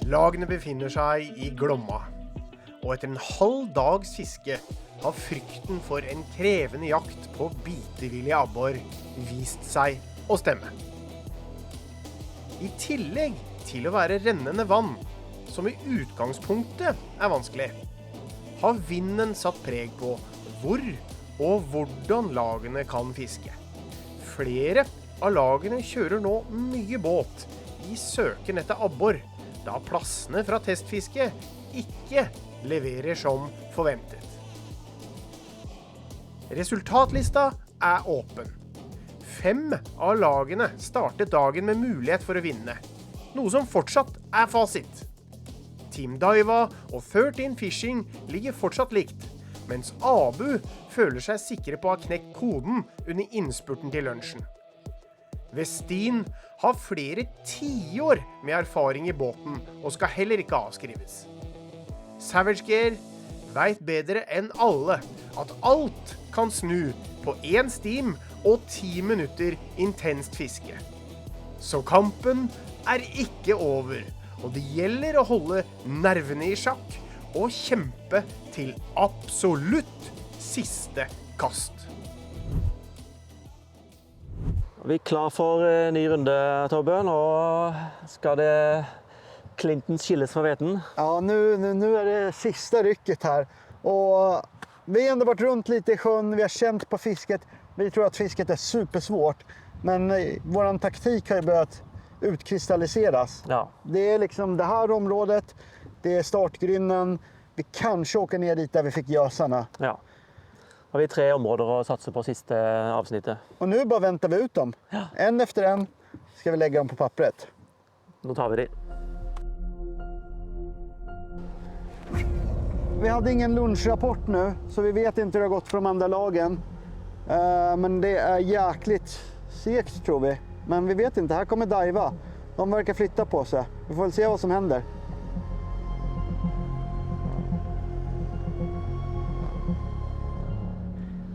Lagene befinner seg i Glomma, og etter en halv dags fiske har frykten for en krevende jakt på bitevillig abbor vist seg å stemme. I tillegg til å være rennende vann, som i utgangspunktet er vanskelig, har vinden satt preg på hvor og hvordan lagene kan fiske. Flere av lagene kjører nå mye båt i søken etter abbor, da plassene fra testfiske ikke leverer som forventet. Resultatlista er åpen. 5 av lagene startet dagen med mulighet for å vinne, noe som fortsatt er fasit. Team Daiwa og 13 Fishing ligger fortsatt likt, mens Abu føler seg sikre på å ha knekt koden under innspurten til lunsjen. Westin har flere 10 år med erfaring i båten og skal heller ikke avskrives. Savage Gear vet bedre enn alle at alt kan snu på 1 stim og 10 minutter intenst fiske. Så kampen er ikke over, og det gjelder å holde nervene i sjakk og kjempe til absolutt siste kast. Vi är klar för en ny runde, Tobbe. Och ska det Clintons skilles från veten? Ja, nu är det sista rycket här. Och vi har ändå varit runt lite i sjön, vi har känt på fisket. Vi tror att fisket är supersvårt. Men våran taktik har ju börjat utkristalliseras. Ja. Det är liksom det här området, det är startgrynden. Vi kanske åker ner dit där vi fick gösarna. Ja. Har vi 3 områden att satsa på sista avsnittet. Och nu bara väntar vi ut dem. Ja. En efter en ska vi lägga dem på pappret. Nu tar vi det. Vi hade ingen lunchrapport nu, så vi vet inte hur det har gått för de andra lagen. Men det är jäkligt segt tror vi. Men vi vet inte, här kommer Daiwa. De verkar flytta på sig. Vi får väl se vad som händer.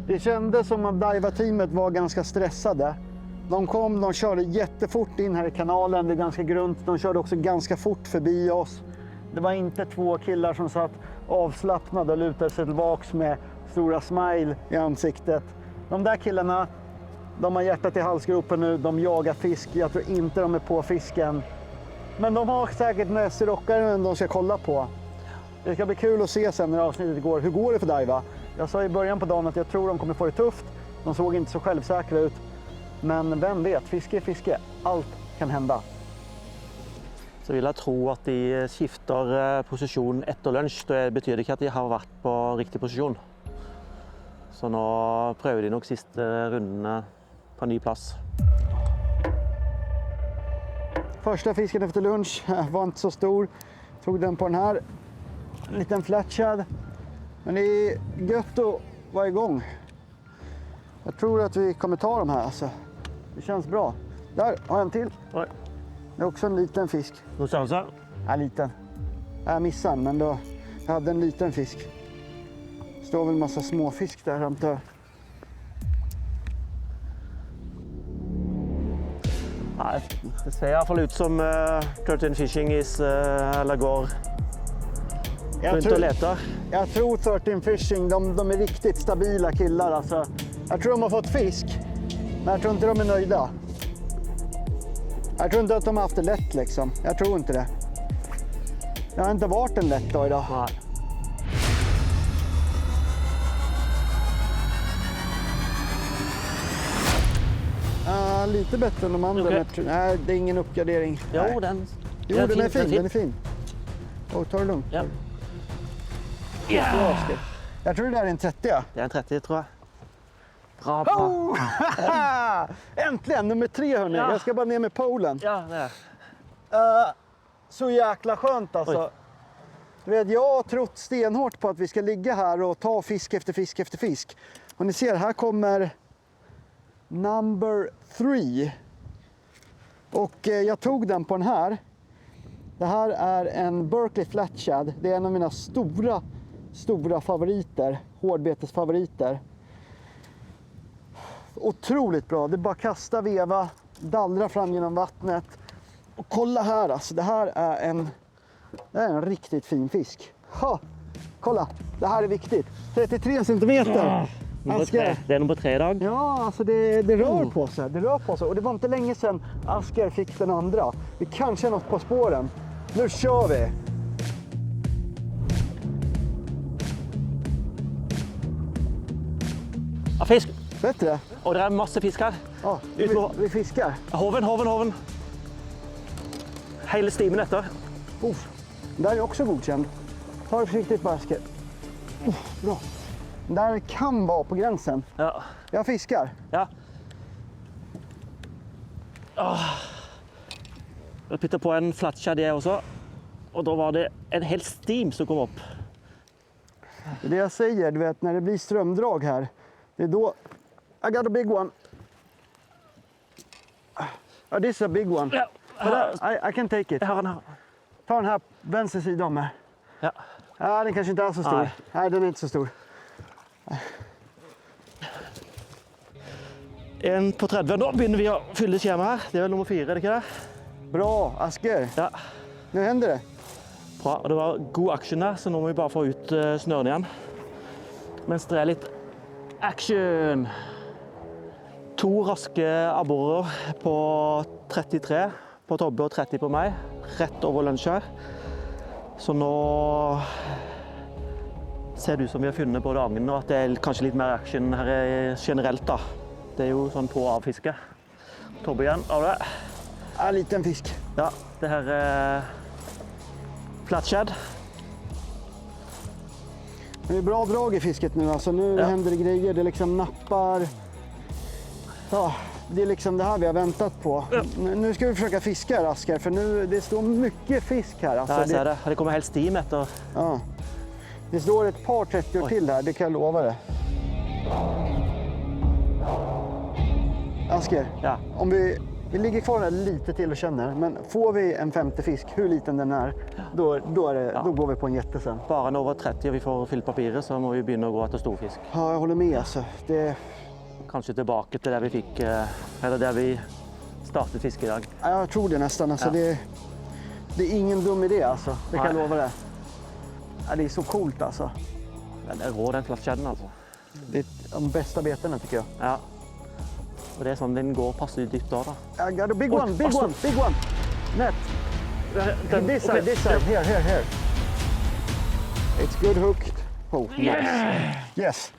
Det kändes som att Daiwa-teamet var ganska stressade. De körde jättefort in här i kanalen, det är ganska grunt. De körde också ganska fort förbi oss. Det var inte 2 killar som satt avslappnade och lutade sig tillbaks med stora smile i ansiktet. De där killarna, de har hjärtat i halsgropen nu, de jagar fisk. Jag tror inte de är på fisken. Men de har säkert några rockare de ska kolla på. Det ska bli kul att se sen när avsnittet går. Hur går det för Daiwa? Jag sa i början på dagen att jag tror de kommer få det tufft. De såg inte så självsäkra ut. Men vem vet, fiske är fiske. Allt kan hända. Så vill jag tro att de skiftar position efter lunch. Det betyder inte att de har varit på riktig position. Så nu prövar de nog sista rundorna på ny plats. Första fisken efter lunch var inte så stor. Tog den på den här. En liten flatshad. Men det är gött att vara igång. Jag tror att vi kommer ta de här alltså. Det känns bra. Där har jag en till. Oj. Det är också en liten fisk. Nu står så. Ja, liten. Jag missade men då jag hade en liten fisk. Det står väl en massa småfisk där antar jag. Ja, det ser i alla fall ut som 13 Fishing is, eller går runt och letar. Jag tror 13 Fishing, de är riktigt stabila killar alltså. Jag tror de har fått fisk, men jag tror inte de är nöjda. Jag tror inte att de har haft det lätt liksom. Jag tror inte det. Det har inte varit en lätt dag idag. Nej. Lite bättre än de andra. Okay. Nej, det är ingen uppgradering. Jo, den är fin. Den är fin. Ta det lugnt. Ja. Yeah. Jag tror det där är en 30. Det är en 30 tror jag. Bra. Oh! Äntligen, nummer 3 hörni. Ja. Jag ska bara ner med polen. Ja, det är. Så jäkla skönt alltså. Oj. Du vet, jag har trott stenhårt på att vi ska ligga här och ta fisk efter fisk efter fisk. Och ni ser, här kommer number 3. Och jag tog den på den här. Det här är en Berkeley Flatshad. Det är en av mina stora favoriter. Hårdbetesfavoriter. Otroligt bra. Det är bara kasta, veva, dallra fram genom vattnet. Och kolla här alltså. Det här är en Det är en riktigt fin fisk. Ha, kolla, det här är viktigt. 33 centimeter. Asker. Det är nummer 3 idag. Ja, alltså det rör på sig. Det rör på sig. Och det var inte länge sedan Asker fick den andra. Vi kanske är något på spåren. Nu kör vi! Ja, fisk. Bättre? Och det är masse fisk här. Ja, vi fiskar. Hoven. Hela stimen efter. Där är också godkänd. Ta det försiktigt bara, Asker. Bra. Där kan vara på gränsen. Ja. Jag fiskar. Ja. Jag pittade på en flatshad jag också. Och då var det en hel stim som kom upp. Det jag säger, du vet, när det blir strömdrag här. Det är då... I got a big one. Oh, this is a big one. Ja. I can take it. Jag har den här. Ta den här vänster sida om mig. Ja. Ja, den kanske inte är så stor. Nej, den är inte så stor. En på 30. Då börjar vi att fylla skärmen här. Det är väl nummer 4, det kan det? Bra, Asker. Ja. Nu händer det. Bra, och det var god action där, så nu må vi bara få ut snøren igen. Mens det är lite action. 2 raske abborer på 33 på Tobbe och 30 på mig. Rätt över lunch här. Så nu ser det ut som vi har funnet både agnen och att det är kanske lite mer action här generellt då. Det är ju sån på och avfiske. Tobbe igen, av det. En liten fisk. Ja, det här är flatshad. Det är bra drag i fisket nu. Alltså nu händer det grejer. Det liksom nappar. Ja, det är liksom det här vi har väntat på. Nu ska vi försöka fiska, Asker, för nu det står mycket fisk här. Alltså, Ja, jag ser det. Det kommer helt stim efter. Ja. Det står ett par 30 till här, det kan jag lova det. Asker, Ja. om vi ligger kvar här lite till och känner, men får vi en 50 fisk, hur liten den är, då går vi på en jätte sen. Bara en över 30 och vi får fyllt papiret så må vi börja gå efter storfisk. Ja, jag håller med alltså. Kanske tillbaka till där vi fick, eller där vi startade fiske idag. Ja, jag tror det nästan. Alltså, Ja. det är ingen dum idé alltså, det kan jag Nej. lova det. Ja, det är så coolt alltså. Den är rå den flatshadden alltså. Det är de bästa betena tycker jag. Ja. Och det är sånn den går passe dypt da. I got a big one, big one. Net. This side, here. It's good hooked. Oh, yes.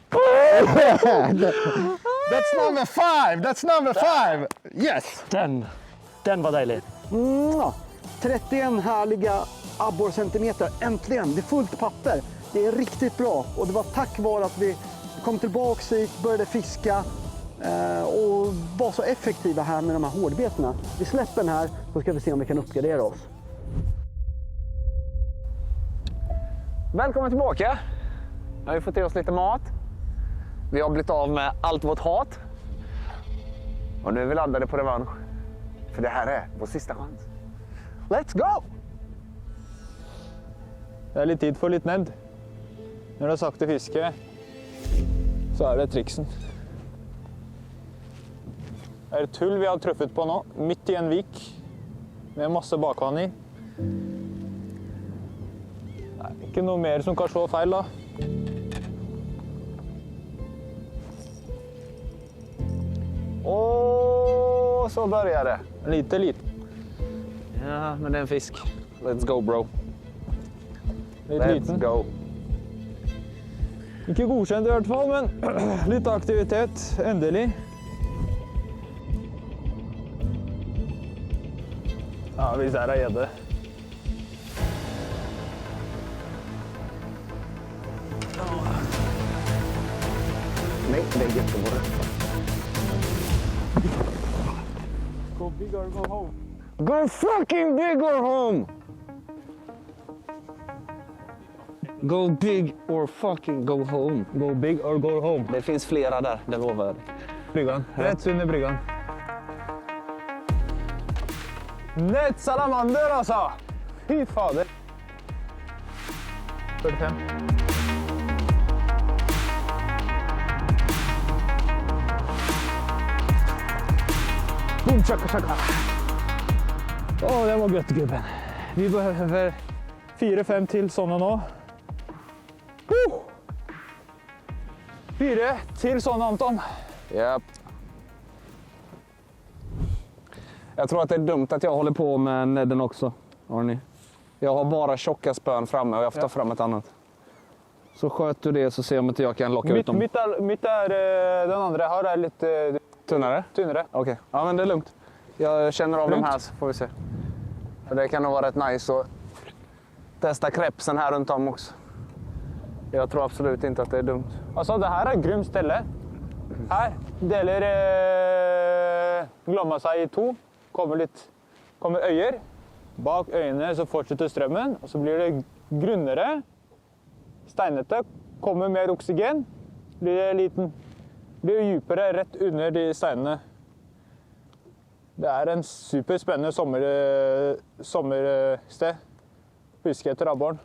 That's number five. Yes. Den var deilig. 31 härliga abborcentimeter. Äntligen, det är fullt papper. Det är riktigt bra. Och det var tack vare att vi kom tillbaka hit, började fiska och var så effektiva här med de här hårdbetarna. Vi släpper den här, så ska vi se om vi kan uppgradera oss. Välkommen tillbaka. Nu har vi fått i oss lite mat. Vi har blivit av med allt vårt hat. Och nu är vi laddade på revansch. För det här är vår sista chans. Let's go! Det er litt tid for litt nedd. Når det er sakte fiske, så er det triksen. Det er et hull vi har truffet på nå, midt i en vik, med masse bakvann i. Det er ikke noe mer som kan slå feil da. Och så börjar det. Lite. Ja, men det är en fisk. Let's go, bro. Litt Let's liten. go. Ikke godkjent i hvert fall, men litt aktivitet, endelig. Ja, hvis her er gjedde. Nej, det är jättebra. Go big or go home. Go fucking big or home! Go big or fucking go home. Go big or go home. Det finns flera där, det lovar jag dig. Bryggan. Rett under bryggan. Nett salamander, altså! Fy fader. 45. Boom, chaka, chaka. Å, det var godt, gubben. Vi behøver 4-5 til sånne nå. 4 til sånne, Anton. Japp. Jag tror att det är dumt att jag håller på med nedden också, Arne. Jag har bara tjocka spön framme och jag får ta fram ett annat. Så sköt du det så ser jag om inte jag kan locka ut dem. Mitt er den andre her er litt Tunnare? tynnere. Okej, ja men det är lugnt. Jag känner av de här så får vi se. För det kan nog vara rätt nice att testa krepsen här runt om också. Jag tror absolut inte att det är dumt. Altså, det her er Grym stelle. Her deler Glomma seg i to. Kommer øyer. Bak øyene så fortsetter strømmen, og så blir det grunnere. Steinete. Kommer mer oksygen. Blir det dypere rett under de steinene. Det er en superspennende sommersted. Husker etter abboren.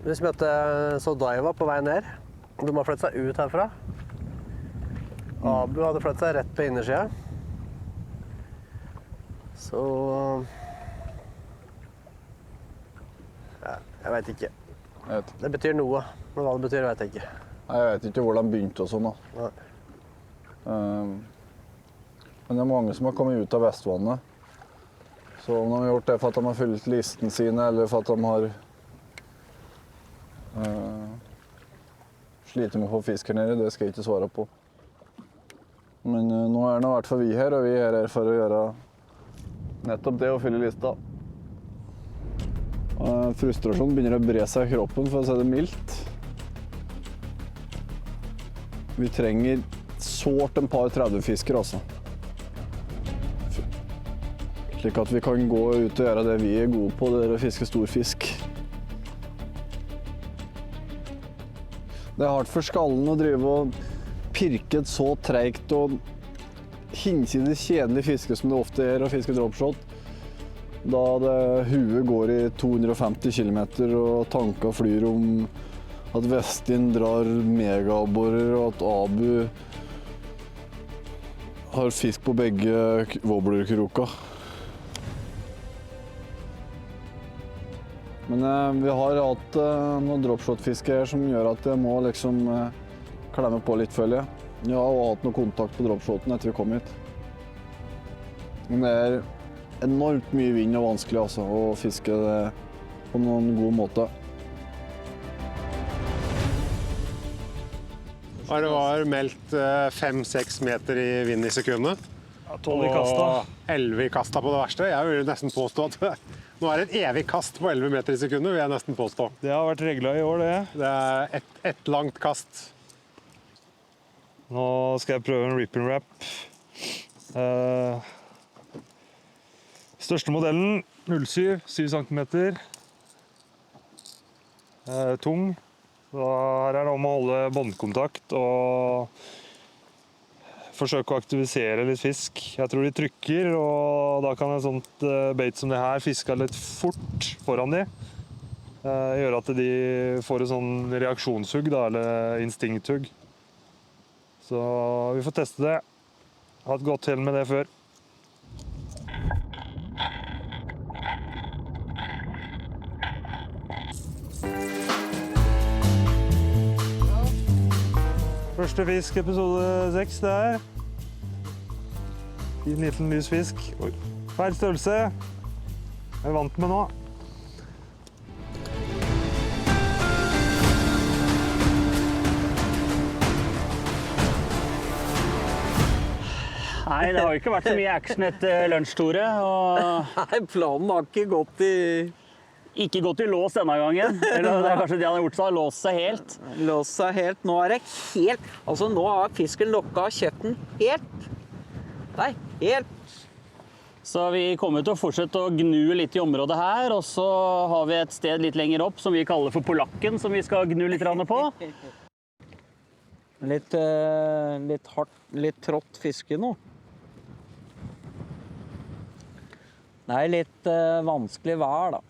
Vi møtte Daiwa på vei ned. De har flyttet seg ut herfra. Abu hadde flyttet seg rett på innersida. Så... Ja, jeg vet ikke. Det betyr noe, men hva det betyr vet jeg ikke. Nei, jeg vet ikke hvor de begynte og sånn da. Nei. Men det er mange som har kommet ut av Vestvannet. Så om de har gjort det for at de har fyllt listen sine, eller for at de har sliter med å få fisk her nede, det skal jeg ikke svare på. Men nå er det i hvert fall vi her, og vi er her for å gjøre nettopp det, å fylle lista. Frustrasjonen begynner å bre seg i kroppen, for å si det mildt. Vi trenger sårt en par 30-fisker, altså. Slik at vi kan gå ut og gjøre det vi er gode på, det er å fiske stor fisk. Det er hardt for skallen å drive og pirke et så treigt og hinsides kjedelig fiske som det ofte er å fiske dropshot. Da huet går i 250 kilometer og tanka flyr om at Vestin drar megabborer og at Abu har fisk på begge wobblerkroka. Men vi har hatt noen dropshot-fiske her som gjør at jeg må liksom klemme på litt, føler jeg. Jeg har hatt noe kontakt på dropshoten etter vi kom hit. Men det er enormt mye vind og vanskelig altså, å fiske det på noen god måte. Det var meldt 5-6 meter i vind i sekundet. 12 i kasta. Og 11 i kasta på det verste. Jeg vil nesten påstå at nå er det et evig kast på 11 meter i sekundet, vil jeg nesten påstå. Det har vært reglet i år, det. Det er et langt kast. Nå skal jeg prøve en rip and wrap. Største modellen, 07, 7 cm. Tung. Så her er det om å holde båndkontakt og forsøke å aktivisere litt fisk. Jeg tror de trykker, og da kan en sånt bait som det her fiske litt fort foran de. Gjøre at de får en sånn reaksjonshugg, da, eller instinkthugg. Så vi får teste det. Jeg har hatt godt hell med det før. Første fisk, episode 6 der. Fin liten lys fisk. Feil størrelse. Jeg er vant med nå. Nei, det har jo ikke vært så mye action etter lunsj, Tore. Nei, planen har ikke gått i lås denne gangen. Eller det er kanskje det han har gjort, så har låst seg helt. Låst seg helt. Nå er det helt... Altså, nå har fisken lokket av kjeften helt. Nei, helt. Så vi kommer til å fortsette å gnu litt i området her, og så har vi et sted litt lenger opp som vi kaller for Polakken, som vi skal gnu litt på. Litt hardt, litt trått fiske nå. Det er litt vanskelig vær, da.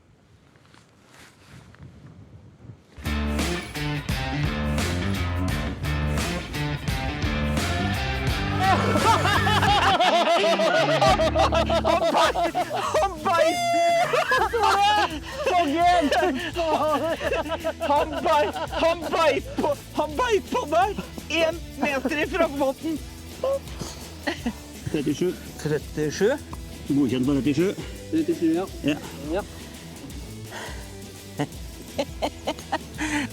Han beit på meg 1 meter ifra båten. 37. 37? Godkjent på 37. 37, ja. Ja.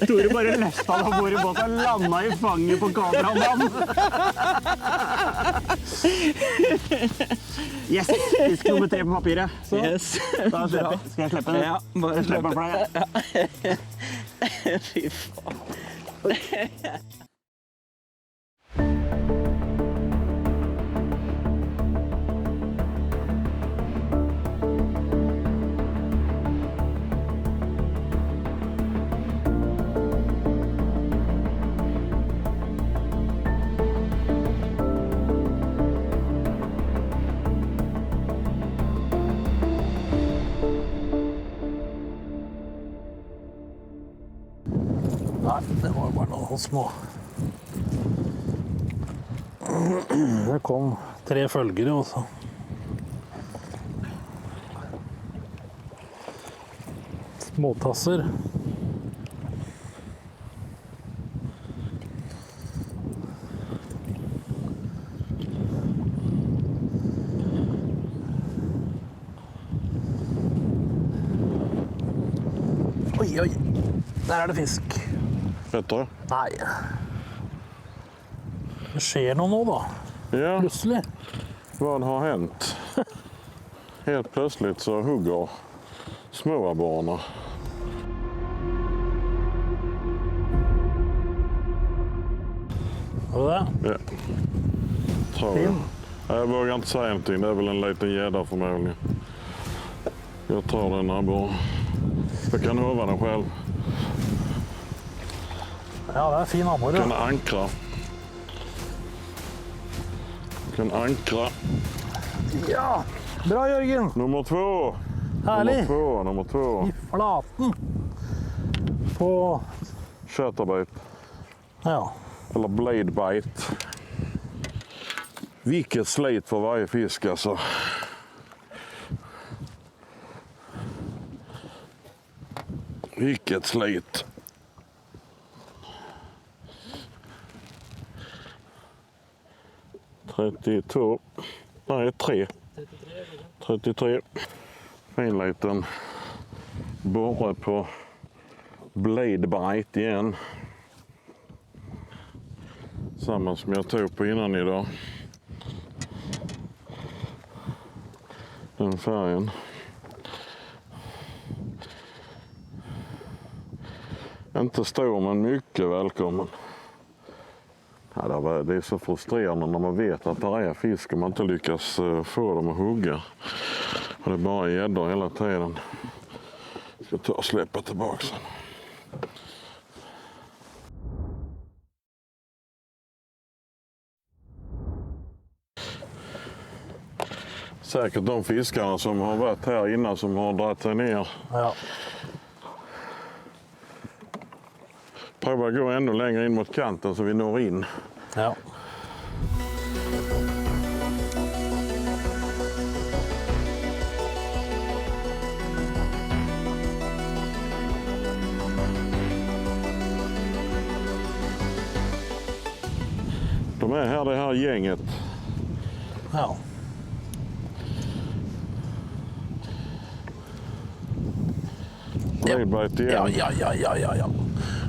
Tore bare løfta av bord i båten og landa i fanget på kameramannen. Yes, fisk nummer 3 på papiret. Så, Yes. da slipper jeg. Skal jeg slippe den? Ja, bare Slipp den for deg. Fy faen. Nei, det var bare noen små. Det kom 3 følgere også. Småtasser. Oi, oi. Der er det fisk. Petter? Nei. Det skjer noe nå da. Ja. Plutselig. Vad har hänt? Helt plötsligt så hugger småabborrarna. Var det det? Ja. Tror jag. Jag vågar inte säga någonting. Det är väl en liten gädda förmodligen. Jag tar den abborren. Jag kan hova den själv. Ja, det er fin abborre. Kan ankra. Kan ankra. Ja, bra Jørgen. Nummer 2. Herlig. Nummer 2. I flaten. På... Chatterbait. Ja. Eller bladebite. Vilket slit för varje fisk alltså. Vilket slit. Nej, 33. Fin liten borre på bladebite igen. Samma som jag tog på innan idag. Den färgen. Inte stor men mycket välkommen. Ja, det är så frustrerande när man vet att det är fisk och man inte lyckas få dem att hugga. Och det är bara gäddor hela tiden. Jag ska ta och släppa tillbaka sen. Säkert de fiskarna som har varit här innan som har dragit sig ner. Ja. Pröva att gå ännu längre in mot kanten så vi når in. Ja. De är här, det här gänget. Ja. Bladebite igen. Ja.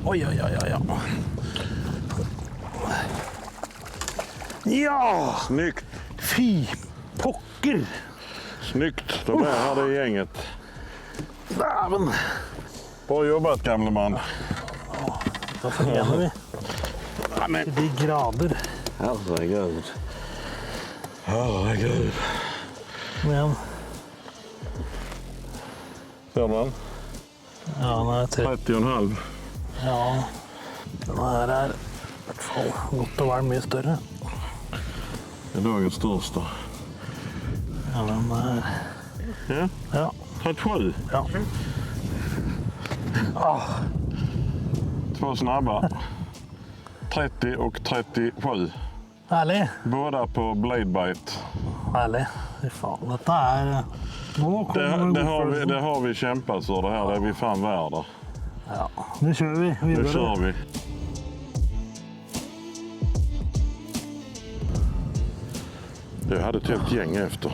Oj. Ja! Snyggt. Fy pocker! Snyggt. De är här, det gänget. Däven! Bra jobbat, gamle man. Da forener vi. Til de grader. Herregud. Herregud. Kom igjen. Ser du den? Ja, den er 30,5. Ja, den her er i hvert fall godt og vel mye større. Det är dagens största. Ja, den er... Ja? Ja. 37. Ja. Två snabba. 30 och 37. Herlig. Båda på Bladebite. Herlig. Fy faen, dette Nå kommer det har vi kjempet så det her er vi fan värda. Ja, nu kör vi vidare. Nu kör vi. Jag hade ett helt gäng efter.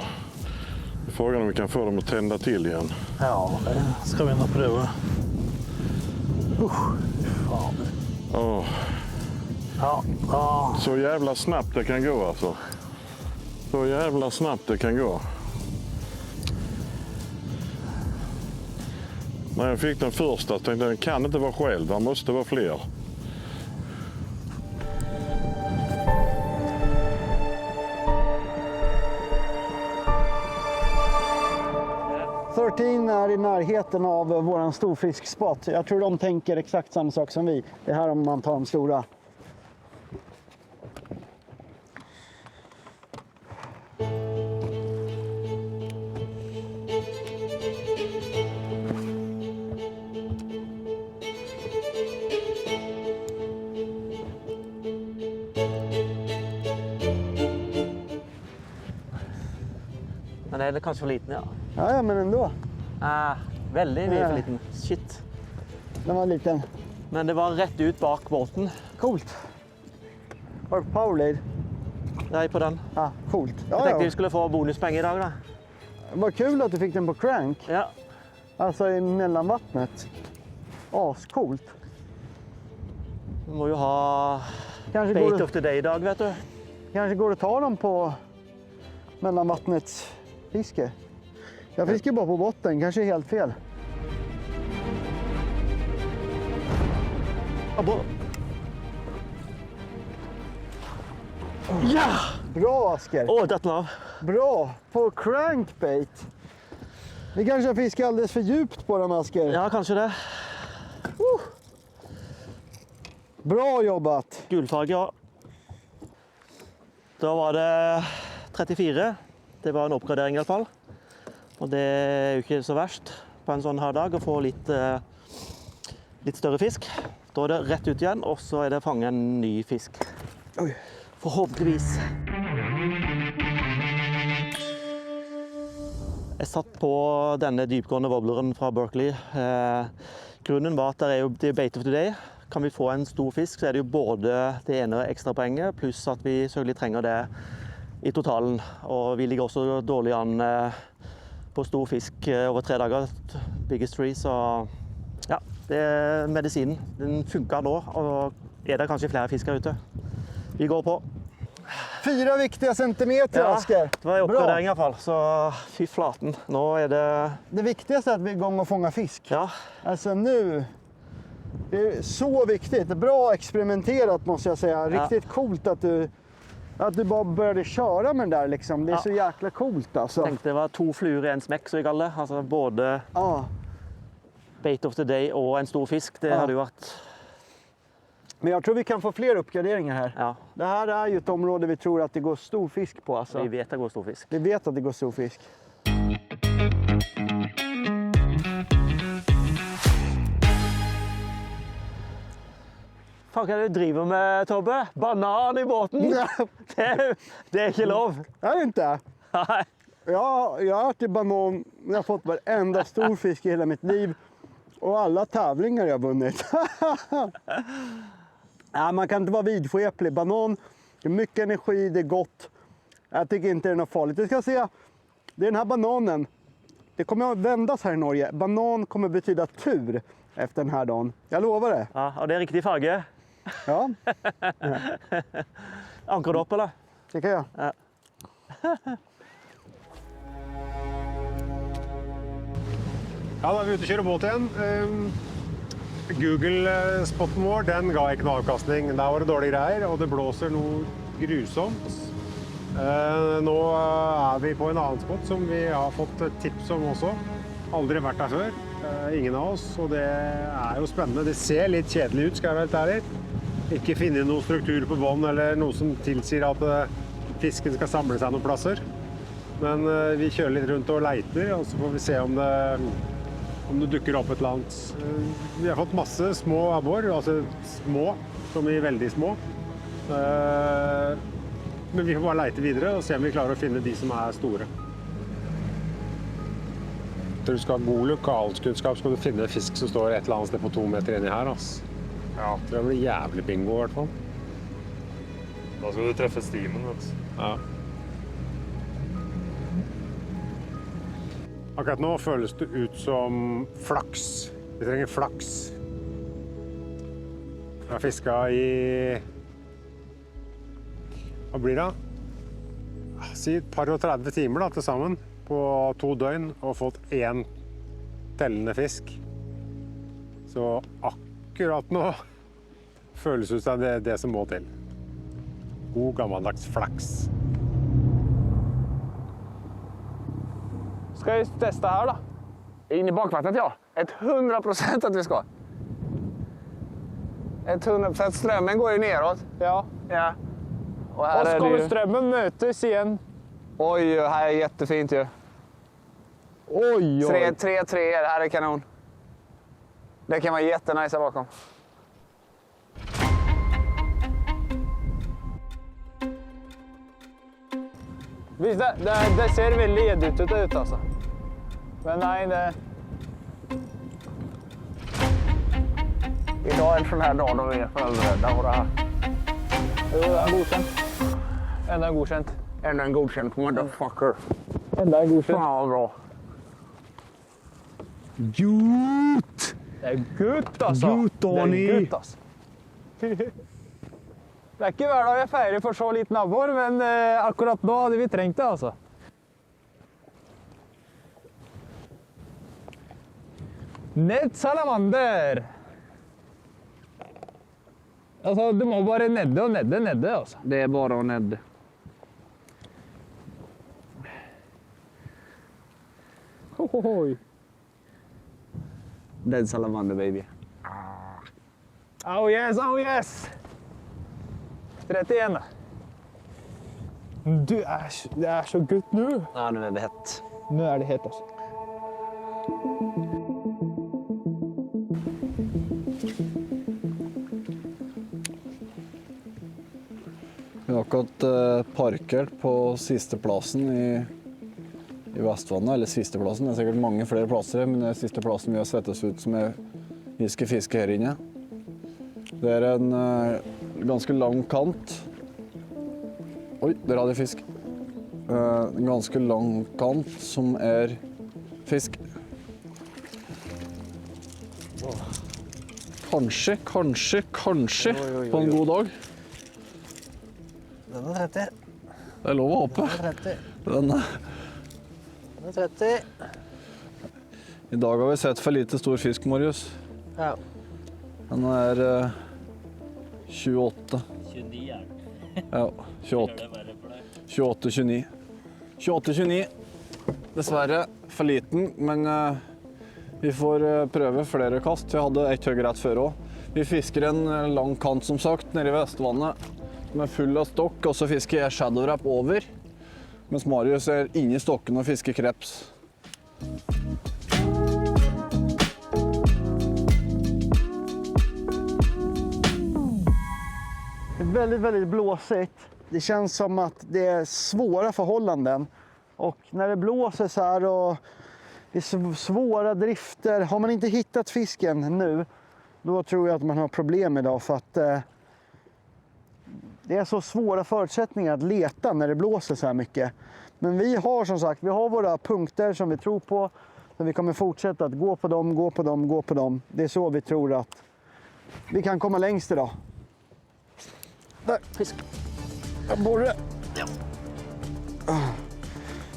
Frågan om vi kan få dem att tända till igen. Ja, det ska vi nog pröva. Fan. Oh. Ja. Så jävla snabbt det kan gå alltså. Så jävla snabbt det kan gå. När jag fick den första tänkte jag den kan inte vara själv, det måste vara fler. Är i närheten av våran storfiskspot. Jag tror de tänker exakt samma sak som vi. Det här om man tar de stora. Men är det kanske för liten, ja. Ja, men ändå. Väldigt mye för liten. Shit. Den var liten. Men det var rätt ut bak båten. Coolt. Var det Powerlade? Nej, på den. Ja, coolt. Jag tänkte vi skulle få bonuspengar idag då. Vad kul att du fick den på crank. Ja. Alltså i mellanvattnet. Ascoolt. Du må ju ha bait of the day idag, vet du. Kanske går att ta dem på mellanvattnets fiske. Jag fiskar bara på botten, kanske helt fel. Ja! Bra, Asker. Detta av. Bra, på crankbait. Vi kanske har fiskat alldeles för djupt på den, Asker. Ja, kanske det. Bra jobbat. Gulfarge, ja. Då var det 34. Det var en oppgradering i alla fall. Og det er jo ikke så verst på en sånn her dag å få litt større fisk. Da er det rett ut igjen, og så er det fange en ny fisk. Oi. Forhåpentligvis. Jeg satt på denne dypgående wobbleren fra Berkeley. Grunnen var at det er bait of the day. Kan vi få en stor fisk, så er det jo både det ene ekstra poenget, pluss at vi selvfølgelig trenger det i totalen. Og vi ligger også dårlig an på stor fisk over 3 dager, biggest three, så ja, det er medisinen. Den funker nå, og er det kanskje flere fisker ute. Vi går på. 4 viktiga centimeter, Asker. Det var en oppgradering i alla fall, så fy flaten. Nu är det... Det viktigaste är att vi är igång och fånga fisk. Ja. Alltså nu, det är så viktigt. Bra experimenterat måste jag säga. Riktigt coolt att du bara började köra med den där liksom. Det är så jäkla coolt alltså. Jag tänkte det var 2 fluer i en smäck så jag kallar det. Alltså både bait of the day och en stor fisk. Det hade ju varit... Men jag tror vi kan få fler uppgraderingar här. Ja. Det här är ju ett område vi tror att det går stor fisk på. Alltså. Vi vet att det går stor fisk. Vi vet att det går stor fisk. Fan, hva er det du driver med, Tobbe? Banan i båten? Det är inte lov. Är det inte? Nej. Jag har ätit banan, jag har fått varenda stor fisk i hela mitt liv. Och alla tävlingar jag har vunnit. Ja, man kan inte vara vidskeplig. Banan, det är mycket energi, det är gott. Jag tycker inte det är något farligt. Du ska se, det är den här bananen. Det kommer att vändas här i Norge. Banan kommer betyda tur efter den här dagen. Jag lovar det. Ja, och det är riktig farge. Ja. Ankrar du upp eller? Det kan jag. Ja. Ja, da er vi ute og kjører båt igjen. Google-spotten vår, den ga ikke noe avkastning. Der var det dårlige greier, og det blåser noe grusomt. Nå er vi på en annen spot som vi har fått tips om også. Aldri vært der før, ingen av oss, og det er jo spennende. Det ser litt kjedelig ut, skal jeg være helt ærlig. Ikke finne noen struktur på bånd eller noe som tilsier at fisken skal samle seg noen plasser. Men vi kjører litt rundt og leiter, og så får vi se om det dukker opp et eller annet. Vi har fått masse små abbor, altså små, som i veldig små. Men vi får bare lete videre og se om vi klarer å finne de som er store. Når du skal ha god lokalkunnskap, skal du finne fisk som står et eller annet sted på 2 meter inni her. Altså. Ja, det blir jævlig bingo i hvert fall. Da skal du treffe stimen, vet du. Ja. Akkurat nå føles det ut som flaks. Vi trenger flaks. Jeg har fisket i... Hva blir det? Si et par og 30 timer da, til sammen på 2 døgn og fått 1 tellende fisk. Så akkurat nå føles det ut som det som må til. God gammeldags flaks. Skal vi testa här då? In i bakvattnet, ja. 100% att vi ska. 100%, för att strömmen går ju neråt. Ja. Ja. Och här så är kommer det ju... strömmen mötes igen. Oj, här är jättefint ju. Oj, oj. 3-3, det här är kanon. Det kan vara jättenice här bakom. Visst, det ser väldigt gäddigt ut alltså. Men nej, det... Idag är en sån här dag då vi är förberedda på det här. Jo, det är godkänt. Ända en godkänt. Ända en godkänt, motherfucker. Ända en godkänt. Fan vad bra. Gjut! Det är gött alltså. Gött, Arni. Det är gött alltså. Det er ikke hver dag jeg feirer for så liten abbor, men akkurat nå hadde vi trengt det, altså. Ned salamander! Altså, du må bare nedde og nedde, altså. Det är bara att nedde. Hohohoi. Dead salamander, baby. Oh yes, oh yes! 31. Det er så godt nå. Ja, nu är det hett. Nå er det hett, altså. Vi har akkurat parkert på siste plassen i Vestvannet, eller siste plassen. Det er sikkert mange flere plasser, men det er siste plassen vi har sett oss ut som vi skal fiske her inne. Det er en ganske lang kant. Oi, der hadde jeg fisk. En ganske lang kant som er fisk. Kanskje på en god dag. Den er 30. Det er lov å håpe. Den er 30. I dag har vi sett for lite stor fisk, Marius. Ja. Den er 28. 29 er den. Ja, 28. 28-29. 28-29. Dessverre for liten, men vi får prøve flere kast. Vi hadde ett høyre rett før også. Vi fisker en lang kant, som sagt, nede i Vestvannet, som er full av stokk, og så fisker jeg shadow wrap over, mens Marius er inne i stokken og fisker kreps. Väldigt, väldigt blåsigt. Det känns som att det är svåra förhållanden. Och när det blåser så här och det är svåra drifter. Har man inte hittat fisken nu, då tror jag att man har problem idag. För att det är så svåra förutsättningar att leta när det blåser så här mycket. Men vi har som sagt, vi har våra punkter som vi tror på. Så vi kommer fortsätta att gå på dem, gå på dem, gå på dem. Det är så vi tror att vi kan komma längst idag. Där, fisk. Borre. Ja.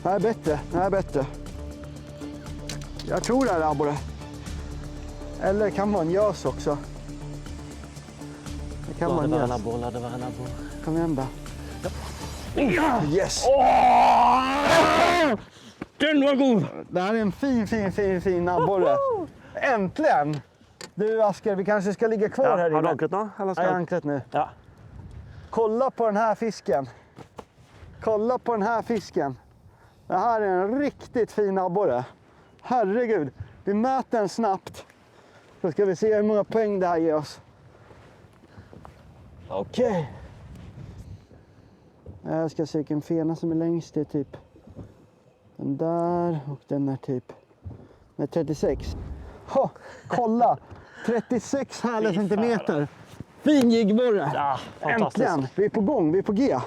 Det här är bättre, det här är bättre. Jag tror det är abborre. Eller det kan vara en gös också. Det kan vara en gös. Det var en abbor. Kom igen då. Ja. Yes! Den var god! Det här är en fin abborre. Äntligen! Du Asker, vi kanske ska ligga kvar här inne. Har du ankret nu? Jag har ankret nu. Ja. Kolla på den här fisken. Kolla på den här fisken. Det här är en riktigt fin abborre. Herregud. Vi mäter den snabbt. Så ska vi se hur många poäng det här ger oss. Okej. Jag ska se vilken fena som är längst. Det är typ den där och den är typ 36. Kolla! 36 härliga centimeter. Fin jiggborre. Ja, fantastiskt. Äntligen! Vi är på gång, vi är på G.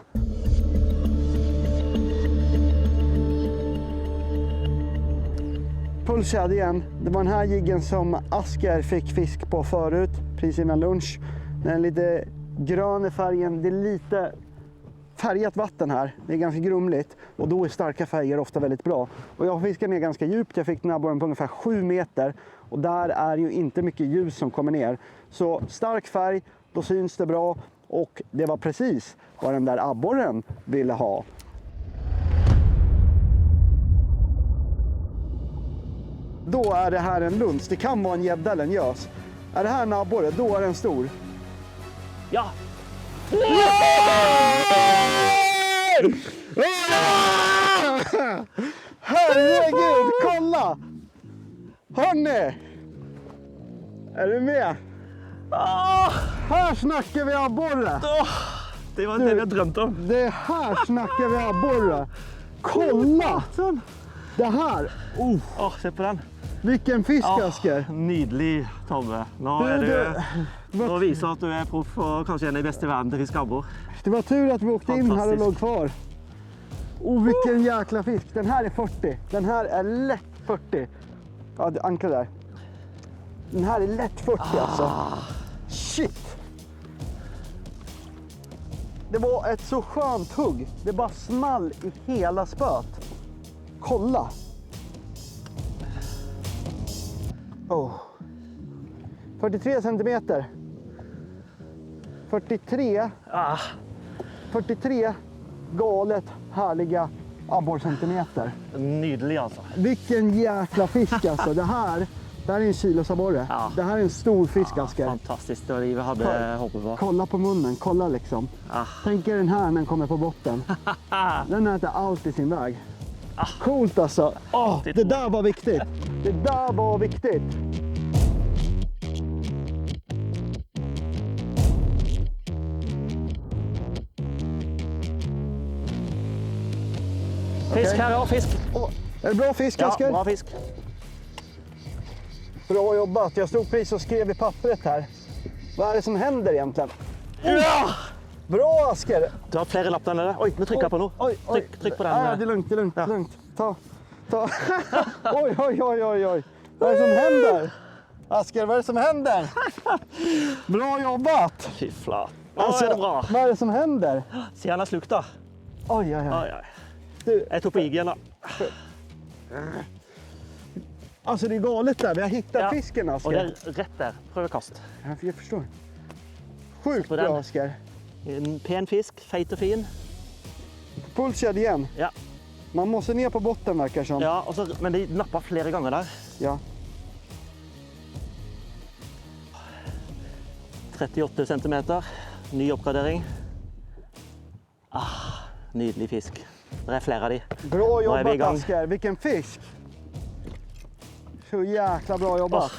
Pulsad igen. Det var den här jiggen som Asker fick fisk på förut, precis innan lunch. Den är lite grön i färgen. Det är lite färgat vatten här. Det är ganska grumligt och då är starka färger ofta väldigt bra. Och jag fiskade ner ganska djupt. Jag fick den här borren på ungefär 7 meter och där är ju inte mycket ljus som kommer ner. Så stark färg, då syns det bra och det var precis vad den där abborren ville ha. Då är det här en lunch. Det kan vara en gädda eller en gös. Är det här en abborre, då är den stor. Ja! Herregud, kolla! Hörrni! Är du med? Här snackar vi abborre! Det var inte det vi har drömt om. Det här snackar vi abborre! Kolla! Det här! Se på den. Vilken fisk, Asker! Nydelig, Tobbe. Nå viser at du är proff och kanske en av de bästa i världen till fiske abbor. Det var tur att vi åkte in här och låg kvar. Vilken jäkla fisk. Den här är 40. Den här är lätt 40. Ja, ankra där. Den här är lätt 40 alltså. Shit! Det var ett så skönt hugg. Det bara small i hela spöt. Kolla! 43 centimeter. 43 galet härliga abborrcentimeter. Nydelig alltså. Vilken jäkla fisk alltså. Det här är en kilosabborre. Ja. Det här är en stor fisk, Asker. Fantastiskt, det var det vi hade hoppet på. Kolla på munnen, kolla liksom. Tänk er den här när den kommer på botten. Den äter allt i sin väg. Coolt alltså. Det där var viktigt. Det där var viktigt. Fisk här, ja, fisk. Är det bra fisk, Asker? Ja, bra fisk. Bra jobbat. Jag stod precis och skrev i pappret här. Vad är det som händer egentligen? Ja! Bra, Asker! Du har flera lappar än det. Oj, nu trycker jag på nu. Tryck på den. Ja, det är lugnt, det är lugnt. Ja. Lugnt. Ta. Oj. Vad är det som händer? Asker, vad är det som händer? Bra jobbat! Fy fan. Alltså, Är det bra? vad är det som händer? Se han har slukt då. Oj. Jag tog på igen då. Alltså det är galet där. Vi har hittat fisken, Asker. Och det är rätt där. Pröva kast. Jag förstår. Sjukt bra, Asker. En pen fisk, fejt och fin. Pulsad igen. Ja. Man måste ner på botten, verkar som. Ja, men det nappar flera gånger där. Ja. 38 centimeter. Ny uppgradering. Nydelig fisk. Det är flera av de. Bra jobbat, Asker. Vilken fisk. Så jäkla bra jobbat.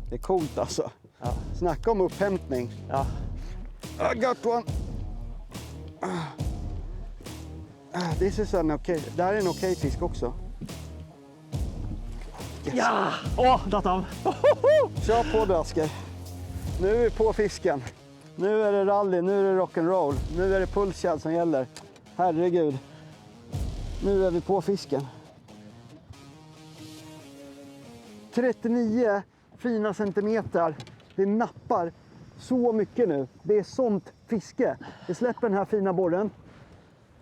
Det är coolt alltså. Ja. Snacka om upphämtning. Ja. I got one. This is an okay. Det här är en okej fisk också. Yes. Ja! Datt av. Kör på det, Asker. Nu är vi på fisken. Nu är det rally, nu är det rock'n'roll. Nu är det pulsjad som gäller. Herregud. Nu är vi på fisken. 39 fina centimeter. Det nappar så mycket nu. Det är sånt fiske. Vi släpper den här fina borren.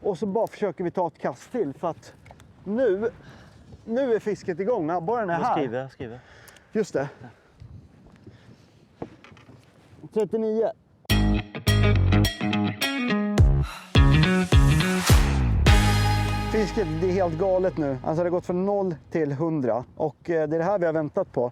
Och så bara försöker vi ta ett kast till. För att nu är fisket igång. Abborren är här. Jag skriver. Just det. 39. Fisket, det är helt galet nu. Alltså det har gått från 0 till 100 och det är det här vi har väntat på.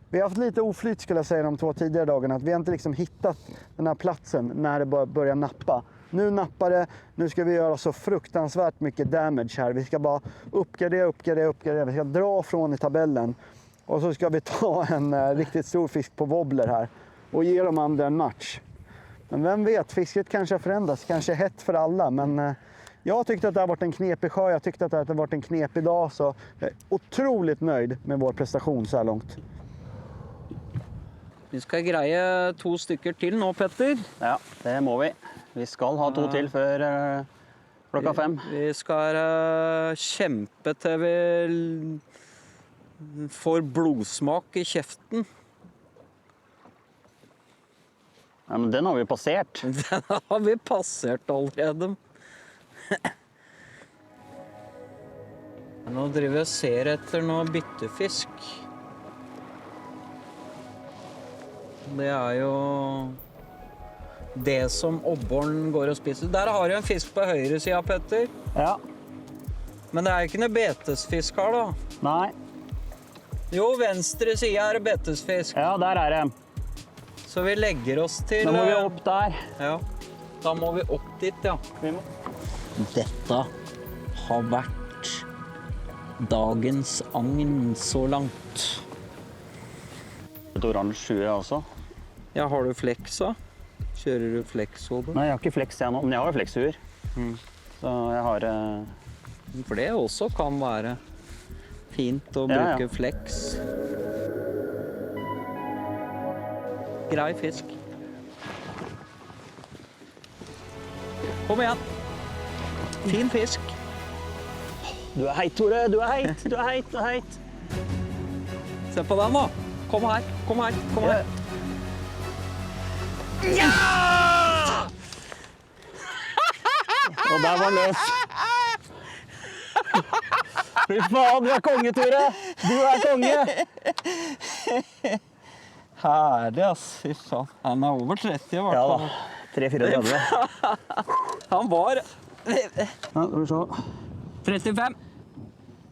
Vi har haft lite oflyt, skulle jag säga, de 2 tidigare dagarna. Att vi har inte liksom hittat den här platsen när det börjar nappa. Nu nappar det. Nu ska vi göra så fruktansvärt mycket damage här. Vi ska bara uppgradera. Vi ska dra från i tabellen. Och så ska vi ta en riktigt stor fisk på wobbler här och ge de andra en match. Men vem vet, fisket kanske har förändrats, kanske är hett för alla, men jag tyckte att det har varit en knepig sjö, jag tyckte att det har varit en knepig dag, så jag är otroligt nöjd med vår prestation så här långt. Vi skal greie 2 stykker til nå, Petter. Ja, det må vi. Vi skal ha 2 til før klokka 5. Vi skal kjempe til vi får blodsmak i kjeften. Ja, men den har vi passert. Den har vi passert allerede. Nå driver vi og ser etter noe byttefisk. Det er jo det som obboren går og spiser. Der har du en fisk på høyre siden, Petter. Ja. Men det er ikke noe betesfisk her, da. Nei. Jo, venstre side er det betesfisk. Ja, der er det. Så vi legger oss til... Da må vi opp der. Ja, da må vi opp dit, ja. Dette har vært dagens agn så langt. Et oransje hue også. Ja, har du flex da? Kjører du flexhode? Nei, jeg har ikke flex jeg nå, men jeg har jo flexhuer. Så jeg har... For det også kan være fint å bruke flex. Grei fisk. Kom igjen. Fin fisk. Du er heit, Tore. Du er heit. Du er heit. Du er heit. Se på den da. Kom her. Kom her. Kom her. Ja! Og der var løs. Fy faen, du er konge, Tore. Du er konge. Herlig, ass. Fy faen. Han er over 30 i hvert fall. Ja da. 3-34. Han var... Ja, skal vi se. 35.